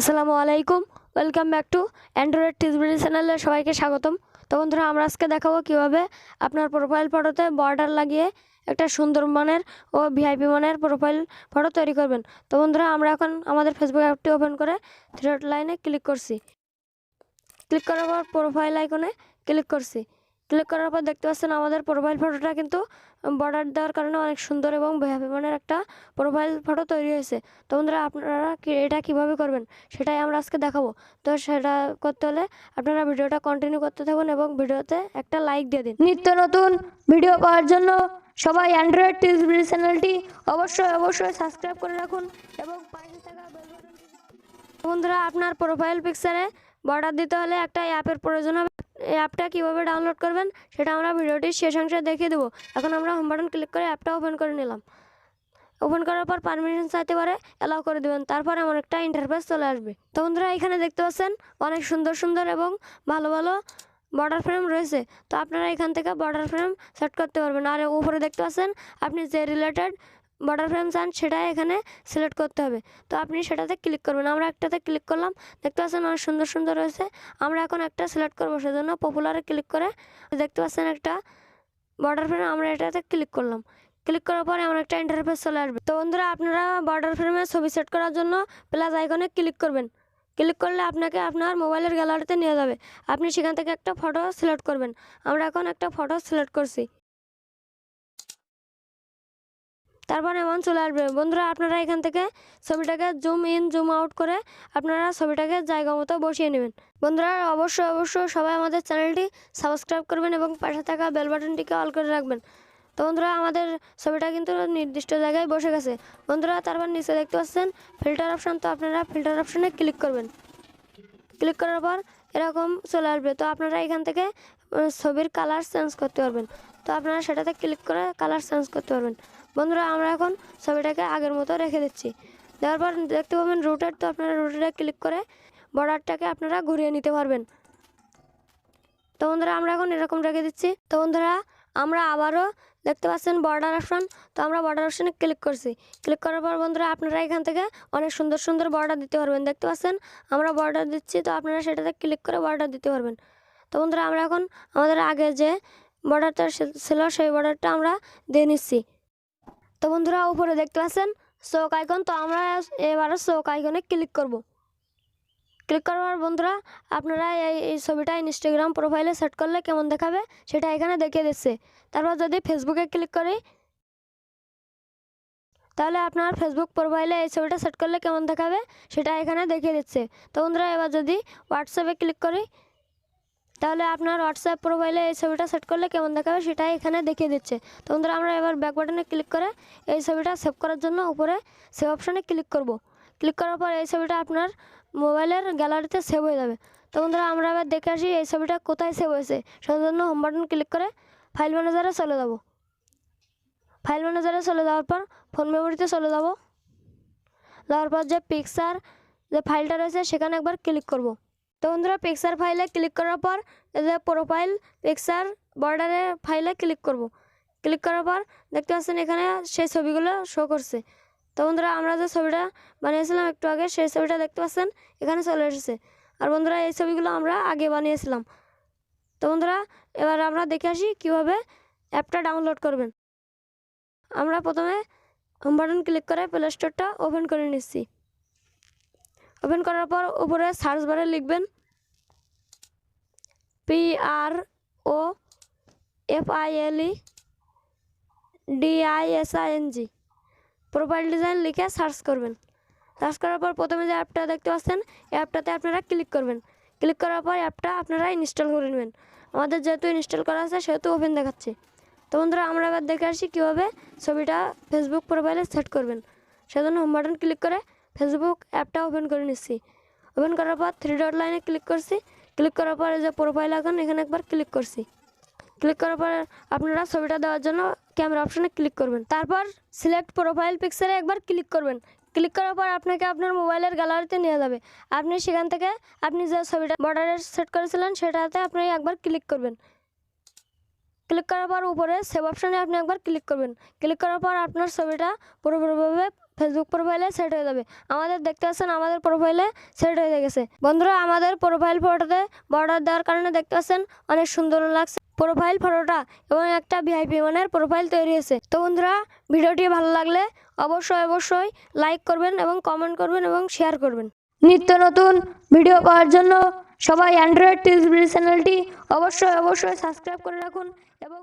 আসসালামু আলাইকুম, welcome back to Android tutorial চ্যানেলে সবাইকে স্বাগতম। তো বন্ধুরা, আমরা আজকে দেখাবো কিভাবে আপনার প্রোফাইল ফটোতে বর্ডার লাগিয়ে একটা সুন্দর মানের ও ভিআইপি মানের প্রোফাইল ফটো তৈরি করবেন। তো বন্ধুরা, আমরা এখন আমাদের ফেসবুক অ্যাপটি ওপেন করে থ্রি ডট লাইনে ক্লিক করছি। ক্লিক করার পর প্রোফাইল আইকনে ক্লিক করছি। ক্লিক করার পর দেখতে পাচ্ছেন আমাদের প্রোফাইল ফটোটা কিন্তু বর্ডার দেওয়ার কারণে অনেক সুন্দর এবং ভিআইপি মানের একটা প্রোফাইল ফটো তৈরি হয়েছে। তো বন্ধুরা, আপনারা এটা কিভাবে করবেন সেটাই আমরা আজকে দেখাবো। তো সেটা করতে হলে আপনারা ভিডিওটা কন্টিনিউ করতে থাকুন এবং ভিডিওতে একটা লাইক দিয়ে দিন। নিত্য নতুন ভিডিও পাওয়ার জন্য সবাই অ্যান্ড্রয়েড টিউটোরিয়াল চ্যানেলটি অবশ্যই সাবস্ক্রাইব করে রাখুন এবং পাশে থাকা বেল বাটনটি। বন্ধুরা, আপনার প্রোফাইল পিকচারে বর্ডার দিতে হলে একটা অ্যাপের প্রয়োজন হবে। এই অ্যাপটা কীভাবে ডাউনলোড করবেন সেটা আমরা ভিডিওটির শেষ অংশে দেখিয়ে দেবো। এখন আমরা হোম বাটন ক্লিক করে অ্যাপটা ওপেন করে নিলাম। ওপেন করার পর পারমিশন চাইতে পারে, অ্যালাউ করে দেবেন। তারপর এমন একটা ইন্টারফেস চলে আসবে। তো বন্ধুরা, এখানে দেখতে পাচ্ছেন অনেক সুন্দর এবং ভালো বর্ডার ফ্রেম রয়েছে। তো আপনারা এখান থেকে বর্ডার ফ্রেম সেট করতে পারবেন। আর উপরে দেখতে পাচ্ছেন আপনি যে রিলেটেড বর্ডার ফ্রেম চান সেটা এখানে সিলেক্ট করতে হবে। তো আপনি সেটাতে ক্লিক করবেন। আমরা একটাতে ক্লিক করলাম, দেখতে পাচ্ছেন অনেক সুন্দর রয়েছে। আমরা এখন একটা সিলেক্ট করবো, সেজন্য পপুলারে ক্লিক করে দেখতে পাচ্ছেন একটা বর্ডার ফ্রেম, আমরা এটাতে ক্লিক করলাম। ক্লিক করার পরে এমন একটা ইন্টারফেস চলে আসবে। তো বন্ধুরা, আপনারা বর্ডার ফ্রেমে ছবি সেট করার জন্য প্লাস আইকনে ক্লিক করবেন। ক্লিক করলে আপনাকে আপনার মোবাইলের গ্যালারিতে নিয়ে যাবে। আপনি সেখান থেকে একটা ফটো সিলেক্ট করবেন। আমরা এখন একটা ফটো সিলেক্ট করছি। তারপর এমন চলে আসবে। বন্ধুরা, আপনারা এখান থেকে ছবিটাকে জুম ইন জুম আউট করে আপনারা ছবিটাকে জায়গা মতো বসিয়ে নেবেন। বন্ধুরা, অবশ্যই সবাই আমাদের চ্যানেলটি সাবস্ক্রাইব করবেন এবং পাশে থাকা বেল বাটনটিকে অল করে রাখবেন। তো বন্ধুরা, আমাদের ছবিটা কিন্তু নির্দিষ্ট জায়গায় বসে গেছে। বন্ধুরা, তারপর নিচে দেখতে পাচ্ছেন ফিল্টার অপশান। তো আপনারা ফিল্টার অপশানে ক্লিক করবেন। ক্লিক করার পর এরকম চলে আসবে। তো আপনারা এখান থেকে ছবির কালার চেঞ্জ করতে পারবেন। তো আপনারা সেটাতে ক্লিক করে কালার চেঞ্জ করতে পারবেন। বন্ধুরা, আমরা এখন ছবিটাকে আগের মতো রেখে দিচ্ছি। দেওয়ার পর দেখতে পাবেন রুটেড। তো আপনারা রুটেডে ক্লিক করে বর্ডারটাকে আপনারা ঘুরিয়ে নিতে পারবেন। তো বন্ধুরা, আমরা এখন এরকম রেখে দিচ্ছি। তো বন্ধুরা, আমরা আবারও দেখতে পাচ্ছেন বর্ডার অপশন। তো আমরা বর্ডার অপশনে ক্লিক করছি। ক্লিক করার পর বন্ধুরা, আপনারা এখান থেকে অনেক সুন্দর বর্ডার দিতে পারবেন। দেখতে পাচ্ছেন আমরা বর্ডার দিচ্ছি। তো আপনারা সেটাতে ক্লিক করে বর্ডার দিতে পারবেন। তো বন্ধুরা, আমরা এখন আমাদের আগে যে বর্ডারটা ছিল সেই বর্ডারটা আমরা দিয়ে নিচ্ছি। তো বন্ধুরা, উপরে দেখতে পাচ্ছেন চোখ আইকন। তো আমরা এবারও চোখ আইকনে ক্লিক করব। ক্লিক করার পর বন্ধুরা, আপনারা এই ছবিটা ইনস্টাগ্রাম প্রোফাইলে সেট করলে কেমন দেখাবে সেটা এখানে দেখিয়ে দিচ্ছে। তারপর যদি ফেসবুকে ক্লিক করি তাহলে আপনার ফেসবুক প্রোফাইলে এই ছবিটা সেট করলে কেমন দেখাবে সেটা এখানে দেখিয়ে দিচ্ছে। তো বন্ধুরা, এবার যদি হোয়াটসঅ্যাপে ক্লিক করি তাহলে আপনার হোয়াটসঅ্যাপ প্রোফাইলে এই ছবিটা সেট করলে কেমন দেখাবে সেটা এখানে দেখিয়ে দিচ্ছে। তো বন্ধুরা, আমরা এবার ব্যাক বাটনে ক্লিক করে এই ছবিটা সেভ করার জন্য উপরে সেভ অপশানে ক্লিক করব। ক্লিক করার পর এই ছবিটা আপনার মোবাইলের গ্যালারিতে সেভ হয়ে যাবে। তো বন্ধুরা, আমরা এবার দেখে আসি এই ছবিটা কোথায় সেভ হয়েছে। সেজন্য হোম বাটন ক্লিক করে ফাইল ম্যানেজারে চলে যাব। ফাইল ম্যানেজারে চলে যাওয়ার পর ফোন মেমোরিতে চলে যাওয়ার পর যে পিকচার যে ফাইলটা রয়েছে সেখানে একবার ক্লিক করব। তো বন্ধুরা, পিকচার ফাইলে ক্লিক করার পর এই যে প্রোফাইল পিকচার বর্ডারে ফাইলে ক্লিক করব। ক্লিক করার পর দেখতে পাচ্ছেন এখানে সেই ছবিগুলো শো করছে। তো বন্ধুরা, আমরা যে ছবিটা বানিয়েছিলাম একটু আগে সেই ছবিটা দেখতে পাচ্ছেন এখানে চলে এসেছে। আর বন্ধুরা, এই ছবিগুলো আমরা আগে বানিয়েছিলাম। তো বন্ধুরা, এবার আমরা দেখে আসি কীভাবে অ্যাপটা ডাউনলোড করবেন। আমরা প্রথমে হোম বাটন ক্লিক করে প্লে স্টোরটা ওপেন করে নিচ্ছি। ওপেন করার পর উপরে সার্চ বারে লিখবেন PROFILEDISING প্রোফাইল ডিজাইন লিখে সার্চ করবেন। সার্চ করার পর প্রথমে যে অ্যাপটা দেখতে পাচ্ছেন এই অ্যাপটাতে আপনারা ক্লিক করবেন। ক্লিক করার পর অ্যাপটা আপনারা ইনস্টল করে নেবেন। আমাদের যেহেতু ইনস্টল করা আছে সেহেতু ওপেন দেখাচ্ছে। তো বন্ধুরা, আমরা এবার দেখে আসি কীভাবে ছবিটা ফেসবুক প্রোফাইলে সেট করবেন। সেজন্য হোম বাটন ক্লিক করে ফেসবুক অ্যাপটা ওপেন করে নিচ্ছি। ওপেন করার পর থ্রি ডট লাইনে ক্লিক করছি। ক্লিক করার পর এই যে প্রোফাইল আইকন এখানে একবার ক্লিক করছি। ক্লিক করার পর আপনারা ছবিটা দেওয়ার জন্য ক্যামেরা অপশনে ক্লিক করবেন। তারপর সিলেক্ট প্রোফাইল পিকচারে একবার ক্লিক করবেন। ক্লিক করার পর আপনাকে আপনার মোবাইলের গ্যালারিতে নিয়ে যাবে। আপনি সেখান থেকে আপনি যে ছবিটা বর্ডারে সেট করেছিলেন সেটাতে আপনি একবার ক্লিক করবেন। ক্লিক করার পর উপরে সেভ অপশানে আপনি একবার ক্লিক করবেন। ক্লিক করার পর আপনার ছবিটা পুরোপুরিভাবে ফেসবুক প্রোফাইলে সেট হয়ে যাবে। আমাদের দেখতে পাচ্ছেন আমাদের প্রোফাইলে সেট হয়ে গেছে। বন্ধুরা আমাদের প্রোফাইল ফটোতে বর্ডার দেওয়ার কারণে দেখতে পাচ্ছেন অনেক সুন্দর লাগছে প্রোফাইল ফটোটা এবং একটা ভিআইপি মানের প্রোফাইল তৈরি হয়েছে। তো বন্ধুরা ভিডিওটি ভালো লাগলে অবশ্যই লাইক করবেন এবং কমেন্ট করবেন এবং শেয়ার করবেন। নিত্য নতুন ভিডিও পাওয়ার জন্য সবাই অ্যান্ড্রয়েড টিউটোরিয়াল চ্যানেলটি অবশ্যই সাবস্ক্রাইব করে রাখুন এবং